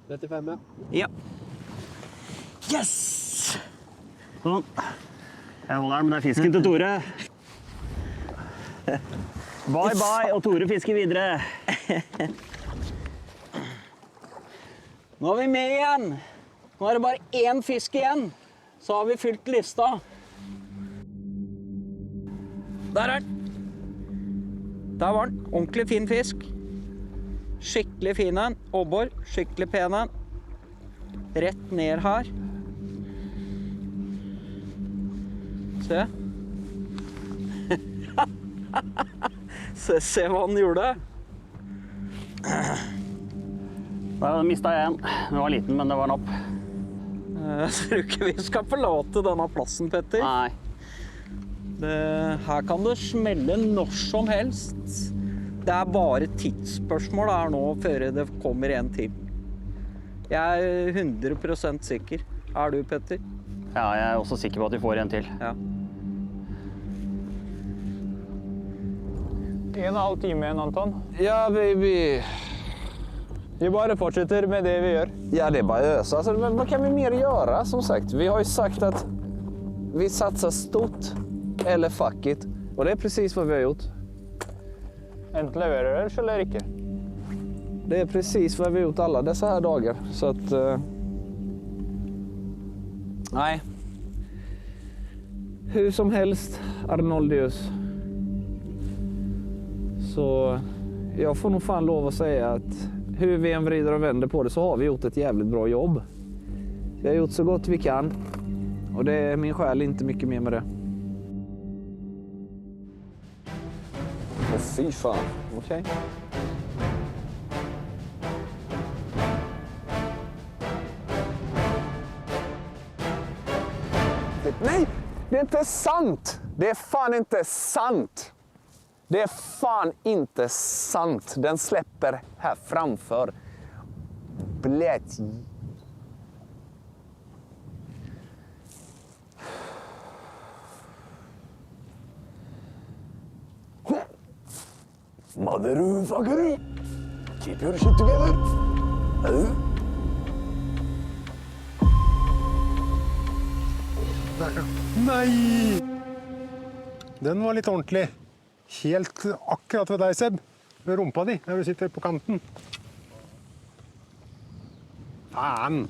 35, ja. Ja. Yes! Sånn. Jeg holder den, men det er fisken til Tore. Bye bye, og Tore fisker videre. Nå er vi med igjen. Nå er det bare 1 fisk igjen. Så har vi fylt lista. Der er den. Der var den. Ordentlig fin fisk. Skikkelig fin en. Obbor. Skikkelig pen en. Rett ned her. Se. Se hva han gjorde. Da mistet jeg en. Den var liten, men det var en opp. Jeg tror ikke vi skal forlate denne plassen, Petter. Nei. Her kan det smelle når som helst. Det er bare tidsspørsmål her nå før det kommer en til. Jeg er 100% sikker. Er du, Petter? Ja, jeg er også sikker på at vi får en til. Ja. 1,5 time igjen, Anton. Ja, vi bare fortsetter med det vi gjør. Ja, det är bara ösa. Alltså, men vad kan vi mer göra? Som sagt, vi har ju sagt att vi satsar stort eller fuck it. Och det är precis vad vi har gjort. Enten leverer du eller ikke. Det är precis vad vi har gjort alla dessa här dagar. Så att... nej. Hur som helst, Arnoldius. Så jag får nog fan lov att säga att hur vi än vrider och vänder på det så har vi gjort ett jävligt bra jobb. Vi har gjort så gott vi kan. Och det är min själ inte mycket mer med det. Åh fy fan. Okej. Nej, det är inte sant. Det är fan inte sant. Det är fan inte sant. Den släpper här framför. Blät. Motherfucker! Keep your shit together. Nei! Den var litt ordentlig. Helt akkurat ved deg, Seb. Ved rumpa di, der du sitter på kanten. Faen!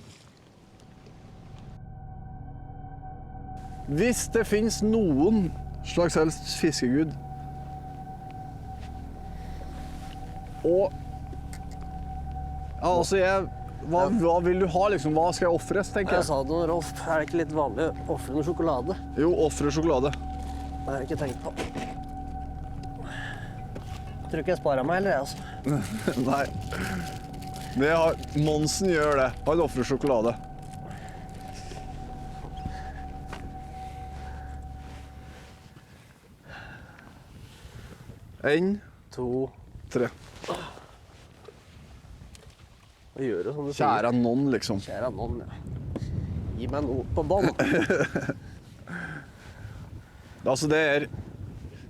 Hvis det finnes noen slags helst fiskegud, og ja, altså hva vil du ha, liksom? Hva skal jeg offres, tenker jeg? Jeg sa det, Rolf. Er det ikke litt vanlig å offre noe sjokolade? Jo, offre sjokolade. Det har jeg ikke tenkt på. Jeg tror ikke jeg sparer meg heller, jeg, altså. Nei. Monsen gjør det. Han offrer sjokolade. En, 2, 3. Hva gjør du, som du sier? Kjære noen, liksom. Kjære noen, ja. Gi meg noe på bånd. Altså, det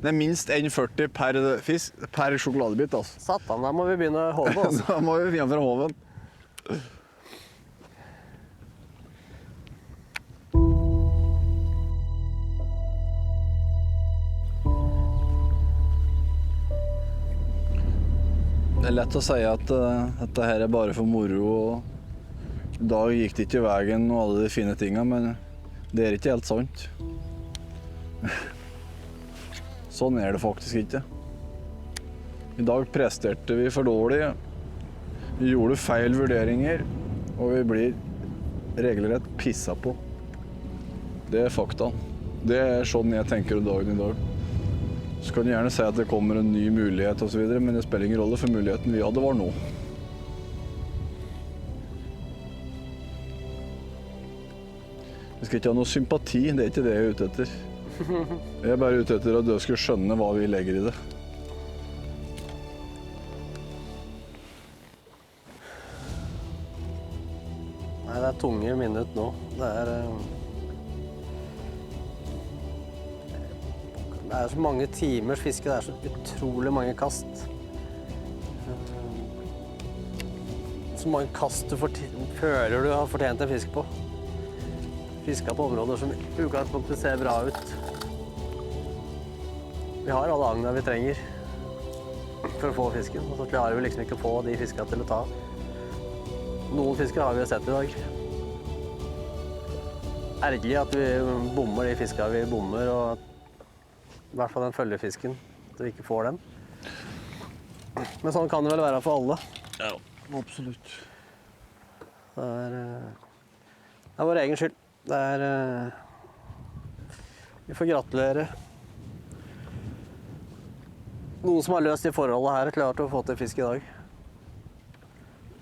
er minst 1,40 per sjokoladebit, altså. Satan, da må vi begynne å håve, altså. Da må vi begynne fra hoven. Det er lett å si at dette her er bare for moro, og i dag gikk det ikke i veien og alle de fine tingene, men det er ikke helt sant. Sånn er det faktisk ikke. I dag presterte vi for dårlig, vi gjorde feil vurderinger, og vi blir regelrett pissa på. Det er fakta. Det er sånn jeg tenker om dagen i dag. Så kan du gjerne si at det kommer en ny mulighet og så videre, men det spiller ingen rolle, for muligheten vi hadde var nå. Vi skal ikke ha noe sympati, det er ikke det jeg er ute etter. Jeg er bare ute etter at du skal skjønne hva vi legger i det. Nei, det er tunge minutt nå. Det er så mange timers fiske, det er så utrolig mange kast. Så mange kast du føler du har fortjent en fisk på. Fiska på områder som i utgangspunktet ser bra ut. Vi har alle agna vi trenger for å få fisken, og så klarer vi liksom ikke å få de fiskene til å ta. Noen fisker har vi jo sett i dag. Ergerlig at vi bommer de fiskene vi bommer, og i hvert fall den følgefisken, at vi ikke får den. Men sånn kan det vel være for alle. Ja, absolutt. Det er vår egen skyld. Vi får gratulere. Noen som har løst de forholdene her, klart å få til fisk i dag.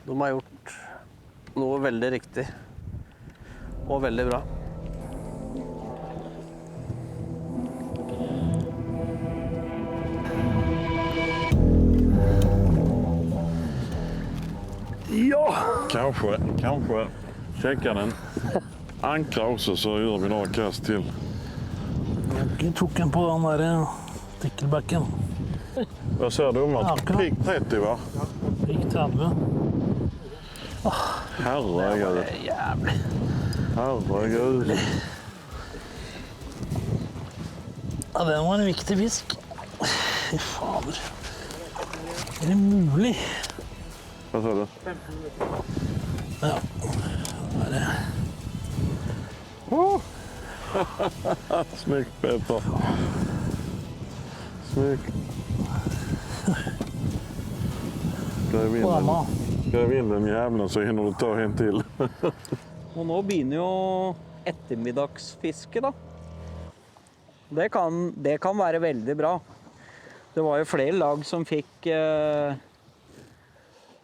De har gjort noe veldig riktig og veldig bra. Ja! Kanske. Checka den. Ankra också, så gör vi några kast till. Jag tog den på den där stickelbacken. Vad säger du om att? Prick 30, va? Prick 30. Herregud. Herregud. Ja, den var en viktig fisk. Fy fader. Er det mulig? Vad sa du? Ja. Det är det. Snyggt, Peter. Snyggt. Gräv in den jävlen så hinner du ta en till. Og nå begynner jo ettermiddagsfiske, da. Det kan være veldig bra. Det var jo flere lag som fikk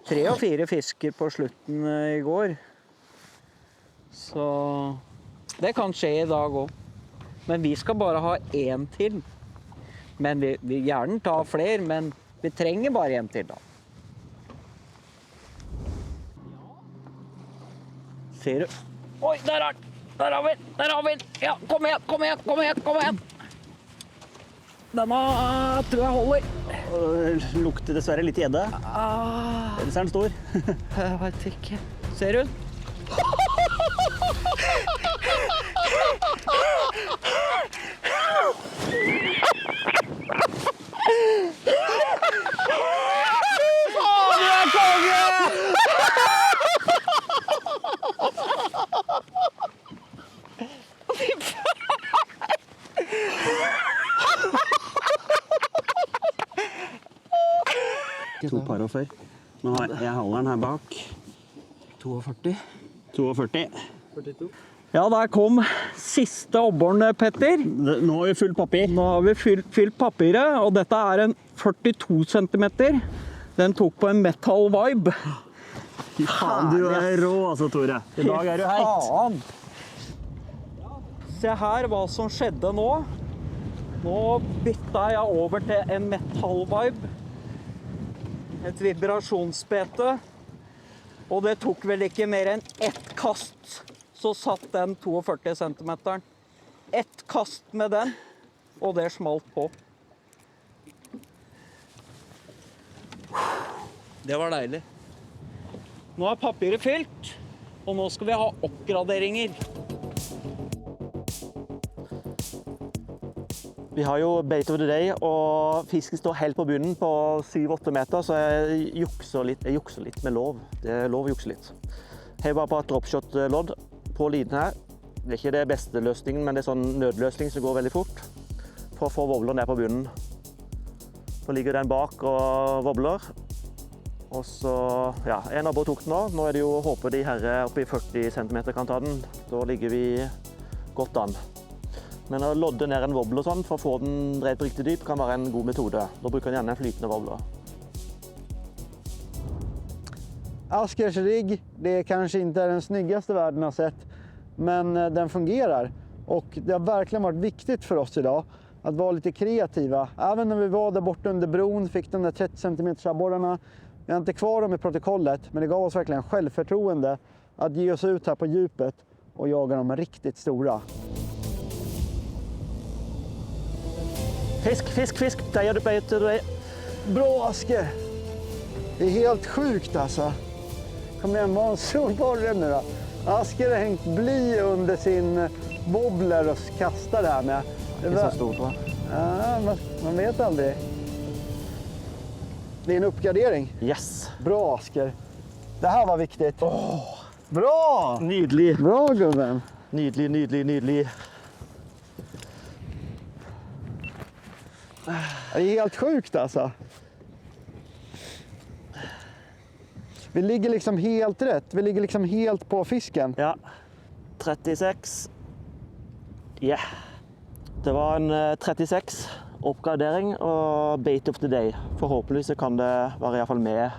3 og 4 fisker på slutten i går. Så det kan skje i dag også. Men vi skal bare ha 1 til. Men vi vil gjerne ta flere, men vi trenger bare 1 til da. Ser du? Oi, der har vi den! Ja, kom igjen! Denne tror jeg holder. Det lukter dessverre litt gjedde. Ellers er den stor. Jeg vet ikke. Ser du? 2 par og før. Nå har jeg halveren her bak. 42. 42. 42. Ja, der kom siste obboren, Petter. Nå har vi fullt papir. Nå har vi fylt papiret, og dette er en 42 centimeter. Den tok på en metal vibe. Fy faen, du er rå altså, Tore. I dag er du heit. Se her hva som skjedde nå. Nå bytta jeg over til en metal vibe. Et vibrasjonsbete. Og det tok vel ikke mer enn ett kast, så satt den 42 centimeteren. Ett kast med den, og det smalt på. Det var deilig. Nå er papiret fylt, og nå skal vi ha oppgraderinger. Vi har jo bait of the day, og fisken står helt på bunnen på 7-8 meter, så jeg jukser litt med lov. Det er lov å jukse litt. Jeg var på et dropshot-lodd på liden her. Det er ikke det beste løsningen, men det er sånn nødløsning som går veldig fort for å få wobbler ned på bunnen. Så ligger den bak og wobbler. Og så, ja, en nabo tok den nå. Nå er det jo å håpe de herre oppe i 40 cm kan ta den. Da ligger vi godt an. Men å lodde ned en wobbler sånn for å få den dreid på riktig dyp kan være en god metode. Da bruker man gjerne en flytende wobbler. Askers rigg, det kanske inte är den snyggaste världen har sett, men den fungerar. Och det har verkligen varit viktigt för oss idag att vara lite kreativa. Även när vi var där borta under bron, fick de där 30 cm abborrarna. Vi har inte kvar dem i protokollet, men det gav oss verkligen självförtroende att ge oss ut här på djupet och jaga de riktigt stora. Fisk, fisk, fisk. Der gjør du beit til du er. Bra, Asker. Det är helt sjukt alltså. Kom igen, var en solborre nu då. Asker har hängt bly under sin wobbler och kastar det här med. Det är så stort, va? Ja, man vet aldrig. Det är en uppgradering. Yes. Bra, Asker. Det här var viktigt. Bra! Nydelig. Bra, gubben. Nydelig, nydelig, nydelig. Det är helt sjukt alltså. Vi ligger liksom helt rätt. Vi ligger liksom helt på fisken. Ja. 36. Ja. Det var en 36 oppgradering og bait of the day. Forhåpentligvis kan det være i hvert fall med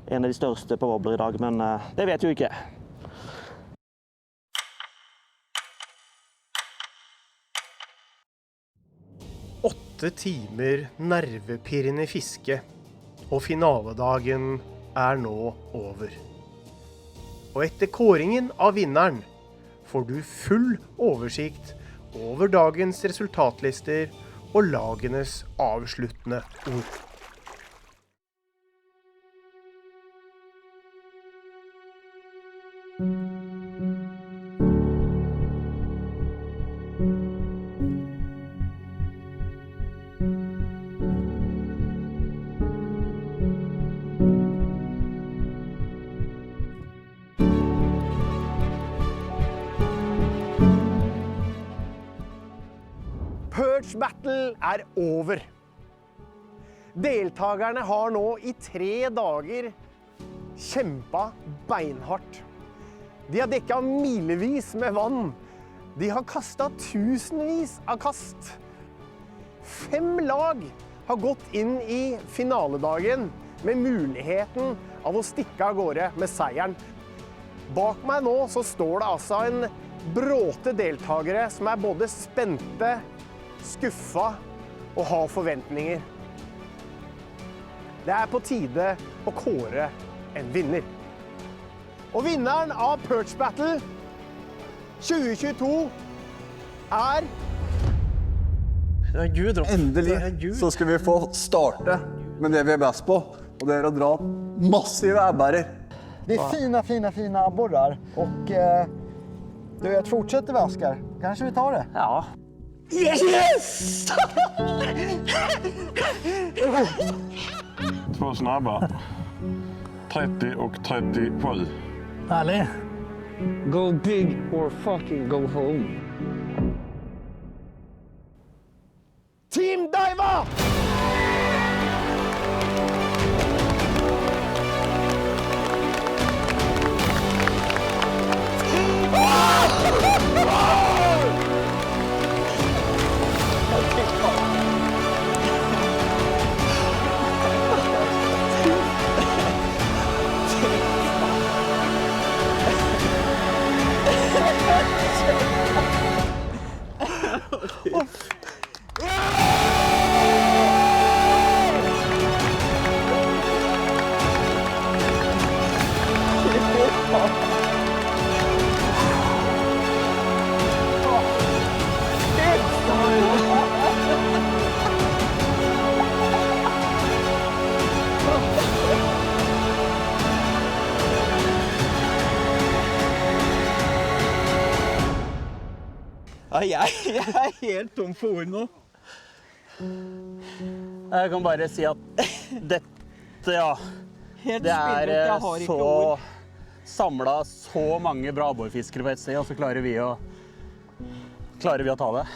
en av de største på wobbler i dag, men det vet jo ikke. 8 timer nervepirrende fiske, og finaledagen er nå over. Og etter kåringen av vinneren får du full oversikt over dagens resultatlister og lagenes avsluttende ord. Perch Battle er over. Deltakerne har nå i 3 dager kjempet beinhardt. De har dekket milevis med vann. De har kastet tusenvis av kast. 5 lag har gått inn i finaledagen med muligheten av å stikke av gårde med seieren. Bak meg nå så står det altså en bråte deltakere som er både spente, skuffa og har forventninger. Det er på tide å kåre en vinner. Og vinneren av Perch Battle 2022 er... Endelig så skal vi få starte med det vi er best på, og det er å dra massive äbbarer. Det är fina abborrar och du vet, fortsätter vi, Asker. Kanske vi tar det? Ja. Yes! 2 snabba. 30 och 37. Härlig. Go big or fucking go home. Team Daiwa! Jeg helt tom for ord nå. Jeg kan bare si at dette, ja, Helt det spillrett, jeg har ikke ord. Samlet så mange bra abborfiskere på et sted, og så klarer vi å ta det.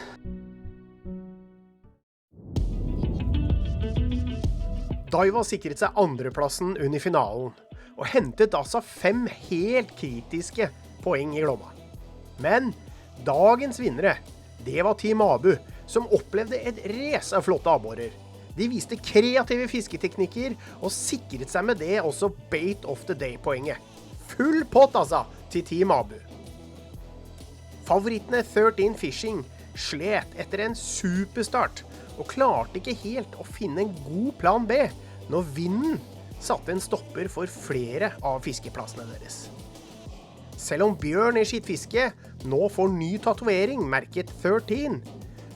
Daiwa sikret seg andreplassen under finalen, og hentet altså 5 helt kritiske poeng i Glomma. Men dagens vinnere, det var Team Abu, som opplevde et race av flotte abborer. De viste kreative fisketeknikker, og sikret seg med det også Bait of the Day-poenget. Full pott altså, til Team Abu. Favorittene 13 Fishing slet etter en superstart, og klarte ikke helt å finne en god plan B når vinden satte en stopper for flere av fiskeplassene deres. Selv om Bjørn i skittfiske nå får ny tatovering merket 13,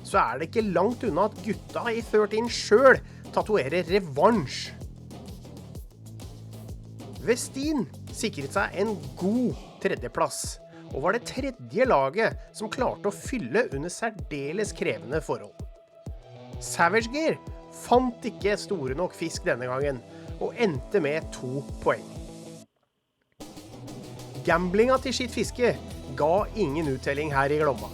så er det ikke langt unna at gutta i 13 selv tatoverer revansj. Westin sikret seg en god tredjeplass, og var det tredje laget som klarte å fylle under særdeles krevende forhold. Savage Gear fant ikke store nok fisk denne gangen, og endte med 2 poeng. Gamblinga til skitt fiske ga ingen uttelling her i Glomma.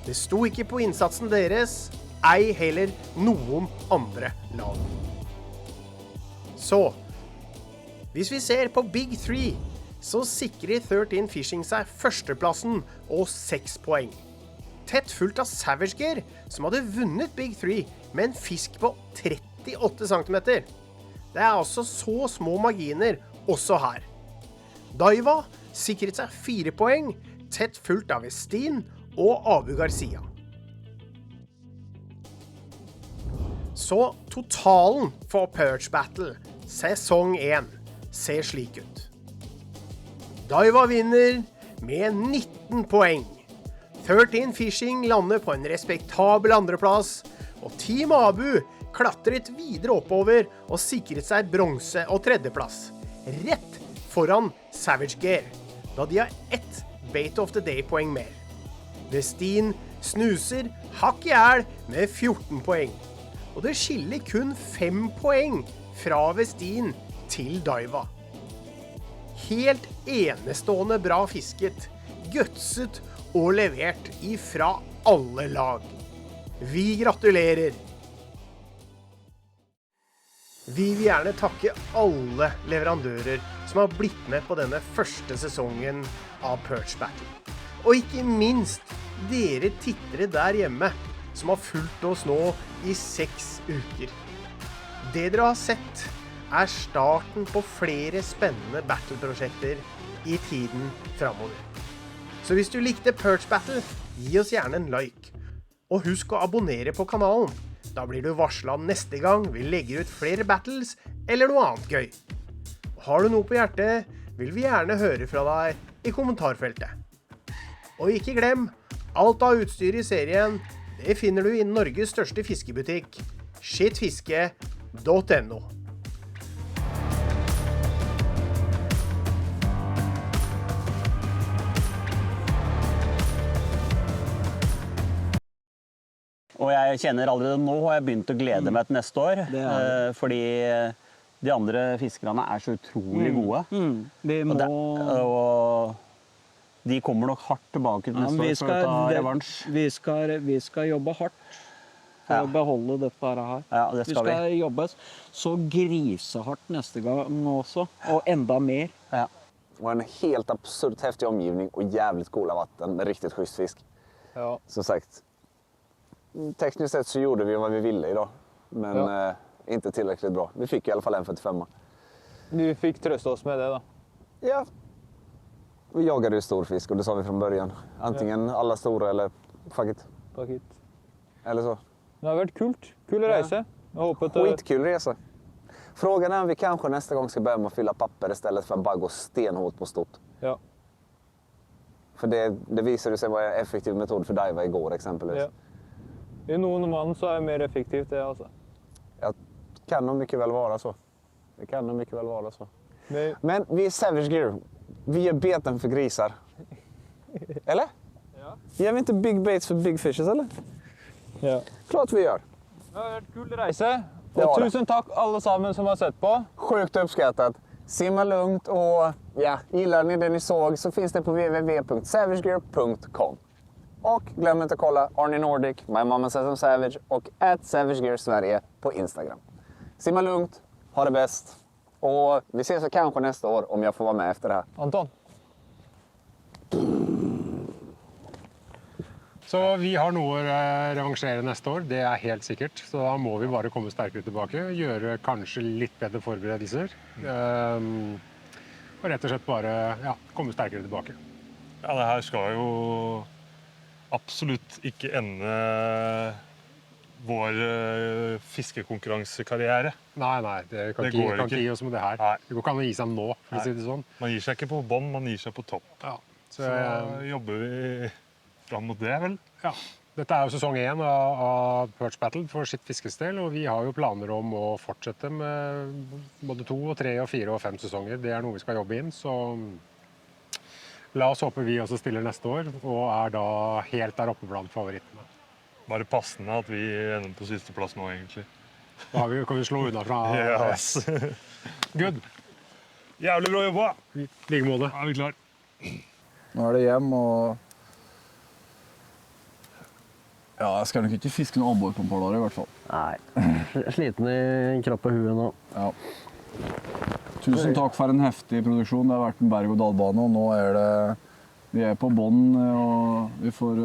Det sto ikke på innsatsen deres, ei heller noen andre lag. Så, hvis vi ser på Big 3, så sikrer 13 Fishing seg førsteplassen og 6 poeng. Tett fulgt av Savage Gear, som hadde vunnet Big 3 med en fisk på 38 cm. Det er altså så små marginer også her. Daiwa sikret seg 4 poeng, tett fulgt av Westin og Abu Garcia. Så totalen for Perch Battle, sesong 1, ser slik ut. Daiwa vinner med 19 poeng. 13 Fishing lander på en respektabel andreplass, og Team Abu klatret videre oppover og sikret seg bronse og tredjeplass, rett foran Savage Gear, da de har 1 Bait of the Day-poeng mer. Westin snuser hakk i hæl med 14 poeng, og det skiller kun 5 poeng fra Westin til Daiwa. Helt enestående bra fisket, gutset og levert ifra alle lag. Vi gratulerer! Vi vil gjerne takke alle leverandører som har blitt med på denne første sesongen av Perch Battle. Og ikke minst dere tittere der hjemme som har fulgt oss nå i 6 uker. Det dere har sett er starten på flere spennende battle-prosjekter i tiden fremover. Så hvis du likte Perch Battle, gi oss gjerne en like. Og husk å abonnere på kanalen. Da blir du varslet neste gang vi legger ut flere battles eller noe annet gøy. Har du noe på hjertet, vil vi gjerne høre fra deg i kommentarfeltet. Og ikke glem, alt av utstyr i serien, det finner du i Norges største fiskebutikk, skittfiske.no. Og jeg kjenner allerede nå, og jeg har begynt å glede meg til neste år, fordi de andre fiskerne er så utrolig gode. Vi må... Og de kommer nok hardt tilbake til neste år for å ta revansj. Vi skal jobbe hardt for å beholde dette her. Ja, det skal vi. Vi skal jobbe så grisehardt neste gang också, och ända mer. Ja. Och en helt absurt häftig omgivning och jävligt coola vatten med riktigt schysst fisk. Ja. Som sagt, tekniskt sett så gjorde vi vad vi ville idag, men inte tillräckligt bra. Vi fick i alla fall en 45. Du fick trösta oss med det då? Ja. Vi jagade ju stor fisk och det sa vi från början. Antingen alla stora eller fuck it. Fuck it. Eller så. Det har varit kult. Kul resa. Jag hoppas att... Skitkul resa. Frågan är om vi kanske nästa gång ska börja med att fylla papper istället för att bara gå stenhårt på stort. Ja. För det visade sig vara en effektiv metod för Daiwa igår exempelvis. Ja. I någon man så är det mer effektivt det alltså. Ja, kan nog mycket väl vara så. Det kan nog mycket väl vara så. Men vi är Savage Gear. Vi är beten för grisar. Eller? Ger vi inte big baits för big fishes, eller? Ja. Klart vi gör. Det har vært kul reise. Det har Og det. tusen takk alle sammen som har sett på. Sjukt uppskattat. Simma lugnt och ja, gillar ni det ni såg så finns det på www.savagegear.com. Och glöm inte att kolla Arnie Nordic, My Mama Says I'm Savage och @SavageGear Sverige på Instagram. Simma lugnt, ha det bäst. Och vi ses så kanske nästa år om jag får vara med efter det här. Anton? Så vi har noe å revansjere neste år, det er helt sikkert. Så da må vi bare komme sterkere tilbake, gjøre kanskje litt bedre forberedelser. Og rett og slett bare komme sterkere tilbake. Ja, det her skal jo absolutt ikke ende vår fiskekonkurransekarriere. Nei, det kan ikke gi oss med det her. Det går ikke an å gi seg nå, for å si det sånn. Man gir seg ikke på bånd, man gir seg på topp. Ja. Så jobber vi fram mot det, vel? Ja. Dette er jo sesong 1 av Perch Battle for sitt fiskestel, og vi har jo planer om å fortsette med både 2, 3, 4 og 5 sesonger. Det er noe vi skal jobbe inn, så la oss håpe vi også stiller neste år, og er da helt der oppe blant favorittene. Bare passende at vi ender på siste plass nå, egentlig. Da kan vi slå unna fra... Yes. Good. Jævlig bra jobba. Like måte. Er vi klar? Nå er det hjem, og ja, jeg skal nok ikke fiske noen abbor på en par dager i hvert fall. Nei, sliten i kropp og huet nå. Ja. Tusen takk for en heftig produksjon. Det har vært en berg- og dalbane, og nå er det... Vi er på bånd, og vi får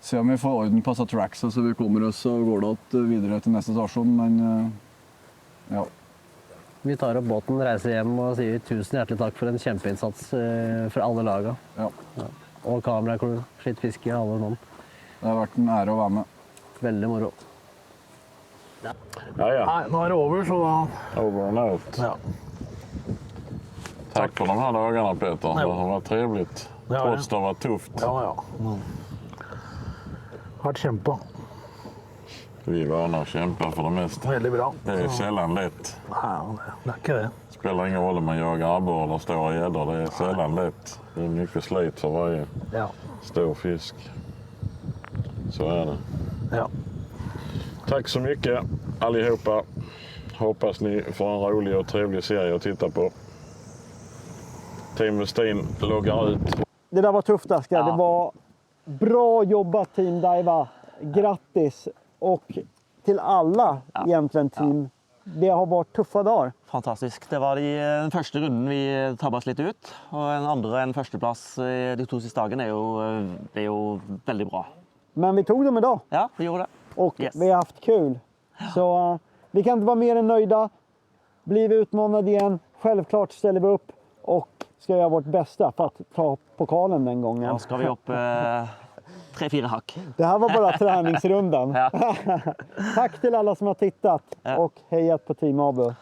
se om vi får orden på disse tracksa, så vi kommer oss og går da videre til neste stasjon, men ja. Vi tar opp båten, reiser hjem og sier tusen hjertelig takk for en kjempeinnsats for alle laga. Ja. Og kameracrew, Slitt Fiske, alle noen. Det har vært en ære å være med. Veldig moro. Ja. Nei, nå er det over, så da... Over and out. Ja. Tack för de här dagarna, Peter. Det har varit trevligt. Ja, Trots det har varit tufft. Ja. Hardt kjempa. Vi är vana att kämpa för det mesta. Väldigt bra. Det är sällan lätt. Ja, det är inte det. Spelar ingen roll om man jagar abborre eller stora gäddor. Det är sällan lätt. Det är mycket slit för varje stor fisk. Så är det. Ja. Tack så mycket allihopa. Hoppas ni får en rolig och trevlig serie att titta på. Team Westin loggar ut. Det där var tufft, Aska. Det var bra jobbat, Team Daiwa. Grattis! Och till alla egentligen team. Det har varit tuffa dagar. Fantastisk. Det var den første runden vi tabbet oss litt ut, og en andre en førsteplass de 2 siste dagene det er jo veldig bra. Men vi tog dem idag. Ja, vi gjorde det. Och vi har haft kul. Så vi kan inte vara mer än nöjda. Blir vi utmanade igen, självklart ställer vi upp och ska göra vårt bästa för att ta pokalen den gången. Ja, ska vi upp 3-4 hack. Det här var bara träningsrundan. Tack till alla som har tittat och hejat på Team Abo.